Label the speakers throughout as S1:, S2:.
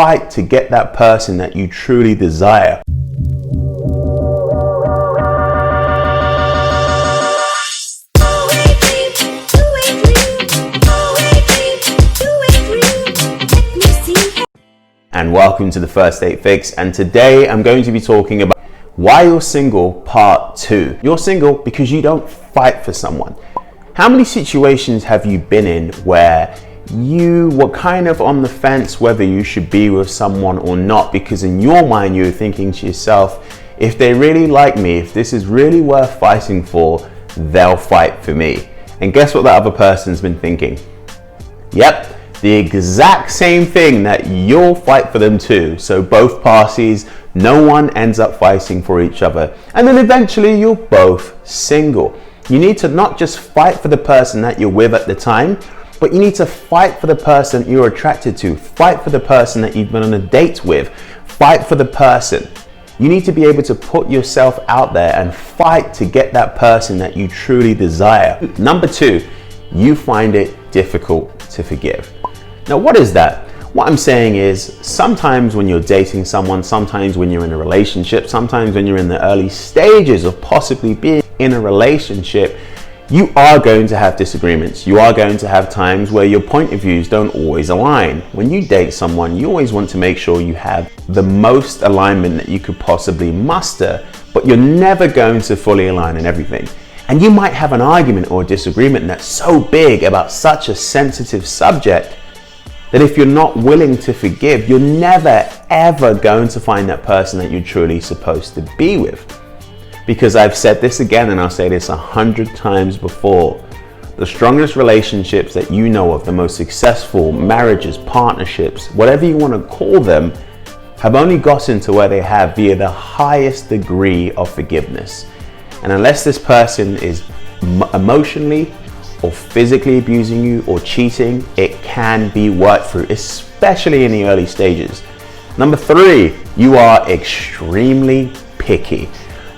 S1: fight to get that person that you truly desire. And welcome to the First Date Fix, and today I'm going to be talking about why you're single part 2. You're single because you don't fight for someone. How many situations have you been in where you were kind of on the fence whether you should be with someone or not, because in your mind you're thinking to yourself, if they really like me, if this is really worth fighting for, they'll fight for me. And guess what that other person's been thinking? Yep, the exact same thing, that you'll fight for them too. So both parties, no one ends up fighting for each other. And then eventually you're both single. You need to not just fight for the person that you're with at the time, but you need to fight for the person you're attracted to. Fight for the person that you've been on a date with. Fight for the person. You need to be able to put yourself out there and fight to get that person that you truly desire. Number 2, you find it difficult to forgive. Now, what is that? What I'm saying is, sometimes when you're dating someone, sometimes when you're in a relationship, sometimes when you're in the early stages of possibly being in a relationship, you are going to have disagreements. You are going to have times where your point of views don't always align. When you date someone, you always want to make sure you have the most alignment that you could possibly muster, but you're never going to fully align in everything. And you might have an argument or a disagreement that's so big about such a sensitive subject that if you're not willing to forgive, you're never ever going to find that person that you're truly supposed to be with. Because I've said this again, and I'll say this 100 times before, the strongest relationships that you know of, the most successful marriages, partnerships, whatever you want to call them, have only gotten to where they have via the highest degree of forgiveness. And unless this person is emotionally or physically abusing you or cheating, it can be worked through, especially in the early stages. Number 3, you are extremely picky.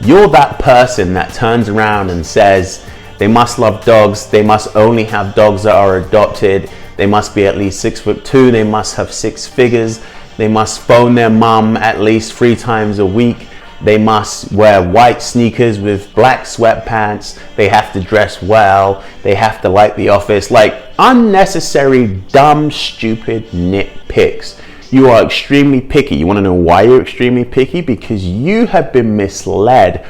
S1: You're that person that turns around and says they must love dogs, they must only have dogs that are adopted, they must be at least 6'2", they must have 6 figures, they must phone their mum at least 3 times a week, they must wear white sneakers with black sweatpants, they have to dress well, they have to like the office, like unnecessary, dumb, stupid nitpicks. You are extremely picky. You want to know why you're extremely picky? Because you have been misled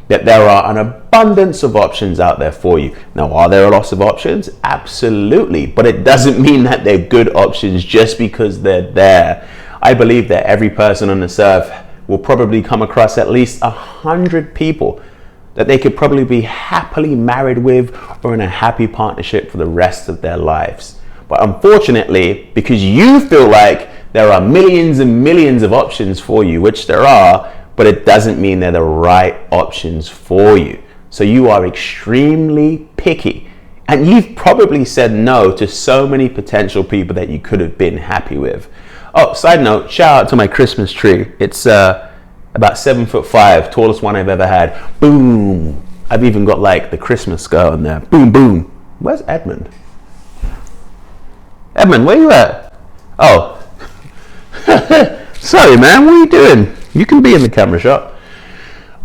S1: that there are an abundance of options out there for you. Now, are there lots of options? Absolutely. But it doesn't mean that they're good options just because they're there. I believe that every person on this earth will probably come across at least 100 people that they could probably be happily married with or in a happy partnership for the rest of their lives. But unfortunately, because you feel like there are millions and millions of options for you, which there are, but it doesn't mean they're the right options for you. So you are extremely picky. And you've probably said no to so many potential people that you could have been happy with. Oh, side note, shout out to my Christmas tree. It's about 7'5", tallest one I've ever had. Boom. I've even got like the Christmas skull on there. Boom, boom. Where's Edmund? Edmund, where you at? Oh. Sorry, man, what are you doing? You can be in the camera shot.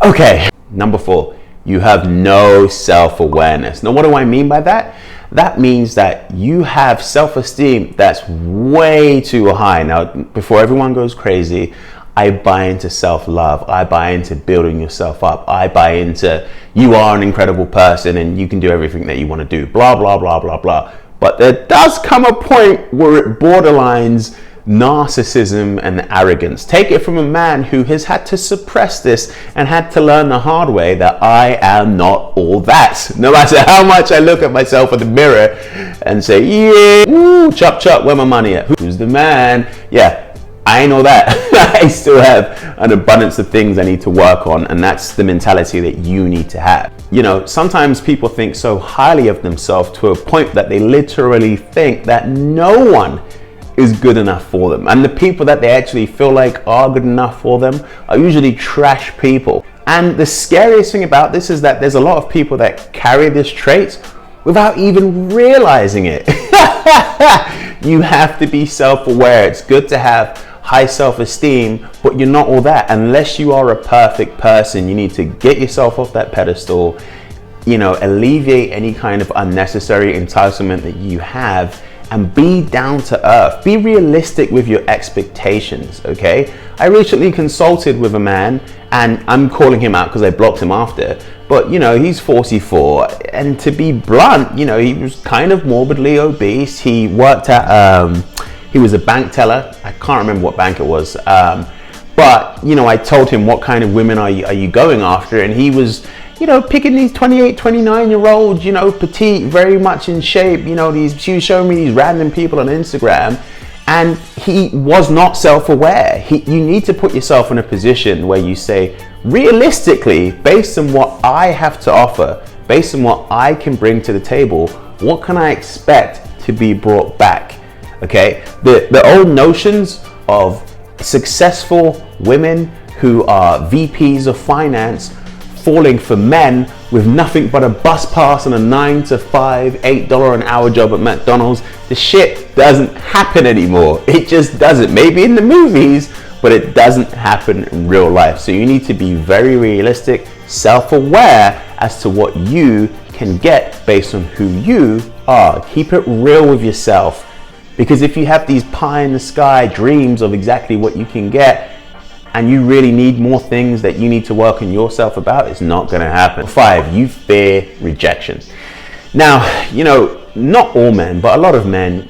S1: Okay, number 4, you have no self-awareness. Now, what do I mean by that? That means that you have self-esteem that's way too high. Now, before everyone goes crazy, I buy into self-love. I buy into building yourself up. I buy into you are an incredible person and you can do everything that you want to do. Blah, blah, blah, blah, blah. But there does come a point where it borderlines narcissism and arrogance. Take it from a man who has had to suppress this and had to learn the hard way that I am not all that. No matter how much I look at myself in the mirror and say, yeah, woo, chop chop, where my money at? Who's the man? Yeah, I ain't all that. I still have an abundance of things I need to work on, and that's the mentality that you need to have. You know, sometimes people think so highly of themselves to a point that they literally think that no one is good enough for them, and the people that they actually feel like are good enough for them are usually trash people. And the scariest thing about this is that there's a lot of people that carry this trait without even realizing it. You have to be self-aware. It's good to have high self-esteem, but you're not all that. Unless you are a perfect person, you need to get yourself off that pedestal, alleviate any kind of unnecessary entitlement that you have, and be down to earth. Be realistic with your expectations, okay? I recently consulted with a man, and I'm calling him out because I blocked him after, but he's 44, and to be blunt, he was kind of morbidly obese. He worked at, he was a bank teller. I can't remember what bank it was, but I told him, what kind of women are you going after? And he was picking these 28, 29-year-olds, petite, very much in shape, she was showing me these random people on Instagram, and he was not self-aware. You need to put yourself in a position where you say, realistically, based on what I have to offer, based on what I can bring to the table, what can I expect to be brought back? Okay, the old notions of successful women who are VPs of finance falling for men with nothing but a bus pass and a 9-to-5, $8 an hour job at McDonald's, the shit doesn't happen anymore. It just doesn't. Maybe in the movies, but it doesn't happen in real life. So you need to be very realistic, self-aware as to what you can get based on who you are. Keep it real with yourself. Because if you have these pie in the sky dreams of exactly what you can get, and you really need more things that you need to work on yourself about, it's not going to happen. 5, you fear rejection. Now, not all men, but a lot of men,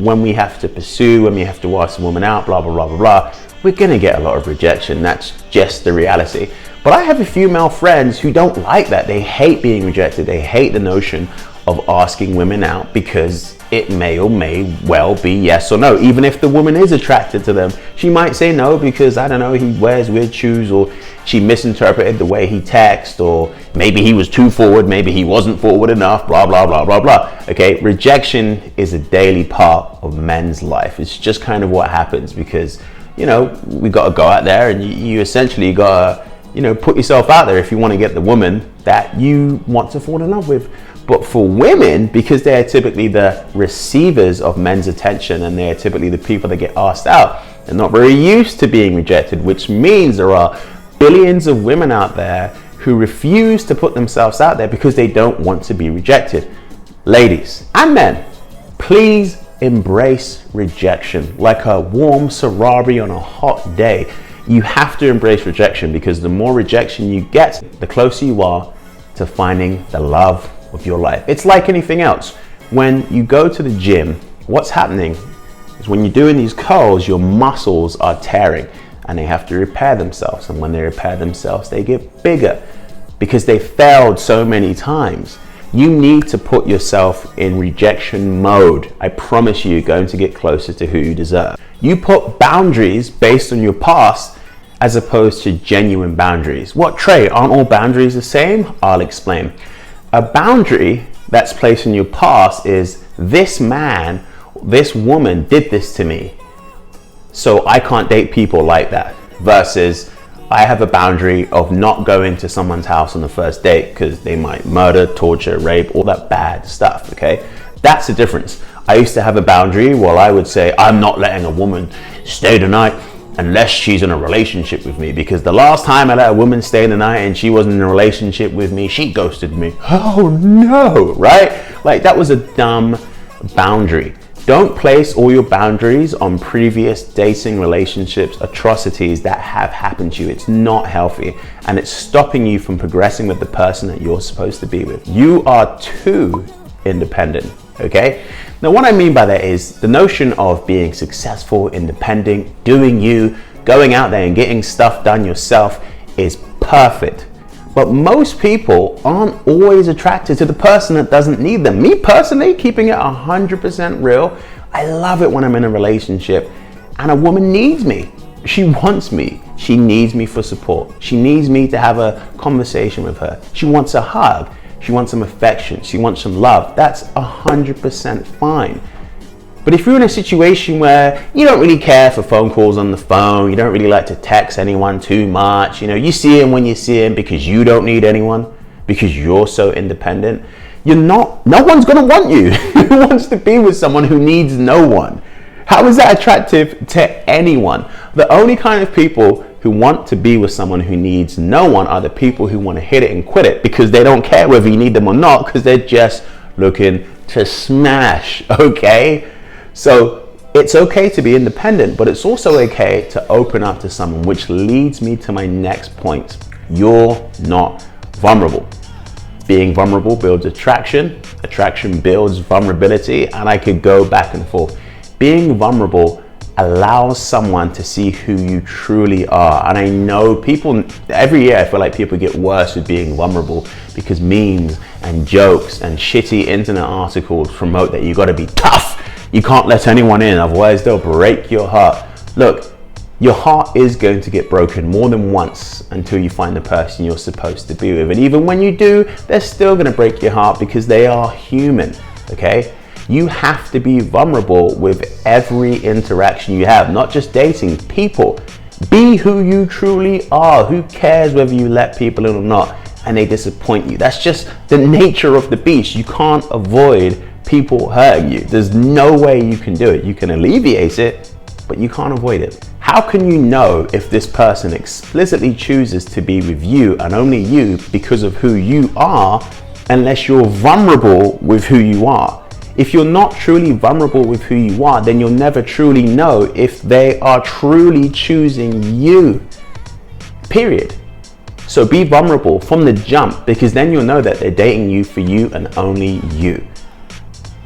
S1: when we have to pursue, when we have to ask a woman out, blah, blah, blah, blah, blah, we're going to get a lot of rejection. That's just the reality. But I have a few male friends who don't like that. They hate being rejected. They hate the notion of asking women out because it may or may well be yes or no. Even if the woman is attracted to them, she might say no because, I don't know, he wears weird shoes, or she misinterpreted the way he texts, or maybe he was too forward, maybe he wasn't forward enough, blah, blah, blah, blah, blah. Okay, rejection is a daily part of men's life. It's just kind of what happens because, we got to go out there, and you essentially got to, put yourself out there if you want to get the woman that you want to fall in love with. But for women, because they're typically the receivers of men's attention, and they're typically the people that get asked out, they're not very used to being rejected, which means there are billions of women out there who refuse to put themselves out there because they don't want to be rejected. Ladies and men, please embrace rejection like a warm Ferrari on a hot day. You have to embrace rejection, because the more rejection you get, the closer you are to finding the love of your life. It's like anything else. When you go to the gym, what's happening is when you're doing these curls, your muscles are tearing and they have to repair themselves. And when they repair themselves, they get bigger because they failed so many times. You need to put yourself in rejection mode. I promise you're going to get closer to who you deserve. You put boundaries based on your past as opposed to genuine boundaries. What, Trey? Aren't all boundaries the same? I'll explain. A boundary that's placed in your past is, this man, this woman did this to me, so I can't date people like that. Versus, I have a boundary of not going to someone's house on the first date because they might murder, torture, rape, all that bad stuff, okay? That's the difference. I used to have a boundary where I would say, I'm not letting a woman stay the night unless she's in a relationship with me, because the last time I let a woman stay the night and she wasn't in a relationship with me, she ghosted me. Oh no, right? Like, that was a dumb boundary. Don't place all your boundaries on previous dating relationships, atrocities that have happened to you. It's not healthy, and it's stopping you from progressing with the person that you're supposed to be with. You are too independent, okay? Now, what I mean by that is the notion of being successful, independent, doing you, going out there and getting stuff done yourself is perfect. But most people aren't always attracted to the person that doesn't need them. Me personally, keeping it 100% real, I love it when I'm in a relationship and a woman needs me. She wants me. She needs me for support. She needs me to have a conversation with her. She wants a hug. She wants some affection. She wants some love. That's 100% fine. But if you're in a situation where you don't really care for phone calls on the phone, you don't really like to text anyone too much, you see him when you see him because you don't need anyone, because you're so independent, no one's gonna want you. Who wants to be with someone who needs no one? How is that attractive to anyone? The only kind of people who want to be with someone who needs no one are the people who want to hit it and quit it because they don't care whether you need them or not, because they're just looking to smash, okay? So it's okay to be independent, but it's also okay to open up to someone, which leads me to my next point. You're not vulnerable. Being vulnerable builds attraction. Attraction builds vulnerability, and I could go back and forth. Being vulnerable allows someone to see who you truly are. And I know people, every year I feel like people get worse with being vulnerable because memes and jokes and shitty internet articles promote that you gotta be tough. You can't let anyone in, otherwise they'll break your heart. Look, your heart is going to get broken more than once until you find the person you're supposed to be with. And even when you do, they're still gonna break your heart because they are human, okay? You have to be vulnerable with every interaction you have, not just dating, people. Be who you truly are. Who cares whether you let people in or not and they disappoint you? That's just the nature of the beast. You can't avoid people hurting you. There's no way you can do it. You can alleviate it, but you can't avoid it. How can you know if this person explicitly chooses to be with you and only you because of who you are, unless you're vulnerable with who you are? If you're not truly vulnerable with who you are, then you'll never truly know if they are truly choosing you, period. So be vulnerable from the jump, because then you'll know that they're dating you for you and only you.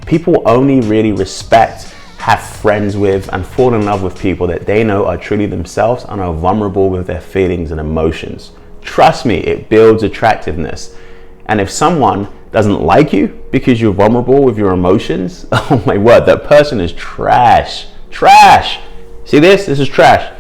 S1: People only really respect, have friends with, and fall in love with people that they know are truly themselves and are vulnerable with their feelings and emotions. Trust me, it builds attractiveness. And if someone doesn't like you because you're vulnerable with your emotions, oh my word, that person is trash. Trash. See this? This is trash.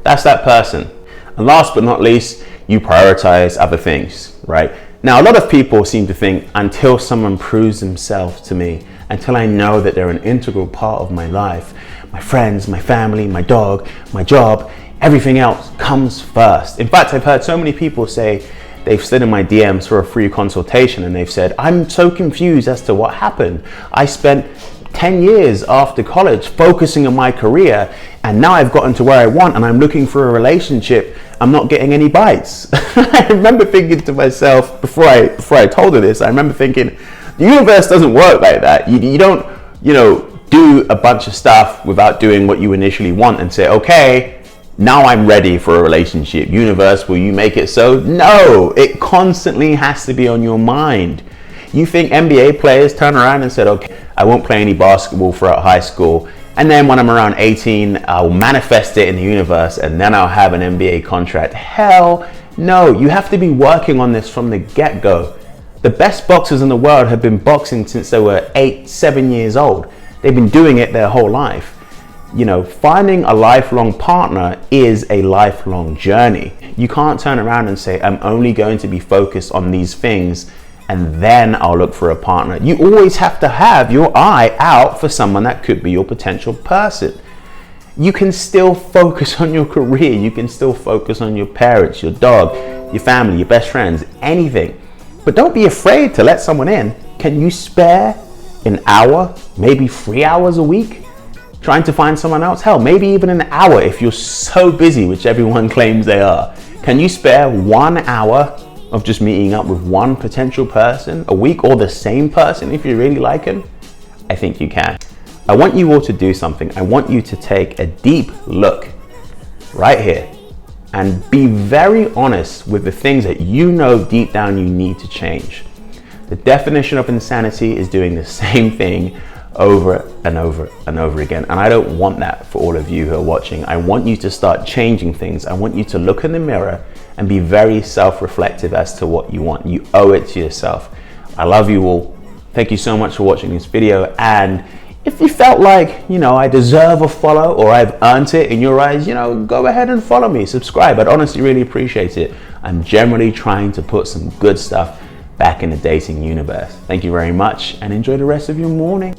S1: That's that person. And last but not least, you prioritize other things, right? Now, a lot of people seem to think until someone proves themselves to me, until I know that they're an integral part of my life, my friends, my family, my dog, my job, everything else comes first. In fact, I've heard so many people say, they've slid in my DMs for a free consultation and they've said, I'm so confused as to what happened. I spent 10 years after college focusing on my career, and now I've gotten to where I want and I'm looking for a relationship. I'm not getting any bites. I remember thinking to myself before I told her this, I remember thinking, the universe doesn't work like that. You don't, do a bunch of stuff without doing what you initially want and say, okay, now I'm ready for a relationship. Universe, will you make it so? No, it constantly has to be on your mind. You think NBA players turn around and said, okay, I won't play any basketball throughout high school, and then when I'm around 18, I'll manifest it in the universe and then I'll have an NBA contract? Hell no, you have to be working on this from the get-go. The best boxers in the world have been boxing since they were 7 years old. They've been doing it their whole life. Finding a lifelong partner is a lifelong journey. You can't turn around and say, I'm only going to be focused on these things and then I'll look for a partner. You always have to have your eye out for someone that could be your potential person. You can still focus on your career. You can still focus on your parents, your dog, your family, your best friends, anything. But don't be afraid to let someone in. Can you spare an hour, maybe 3 hours a week? Trying to find someone else? Hell, maybe even an hour if you're so busy, which everyone claims they are. Can you spare 1 hour of just meeting up with one potential person a week, or the same person if you really like him? I think you can. I want you all to do something. I want you to take a deep look right here and be very honest with the things that you know deep down you need to change. The definition of insanity is doing the same thing over and over and over again. And I don't want that for all of you who are watching. I want you to start changing things. I want you to look in the mirror and be very self-reflective as to what you want. You owe it to yourself. I love you all. Thank you so much for watching this video. And if you felt like, I deserve a follow or I've earned it in your eyes, go ahead and follow me, subscribe. I'd honestly really appreciate it. I'm generally trying to put some good stuff back in the dating universe. Thank you very much and enjoy the rest of your morning.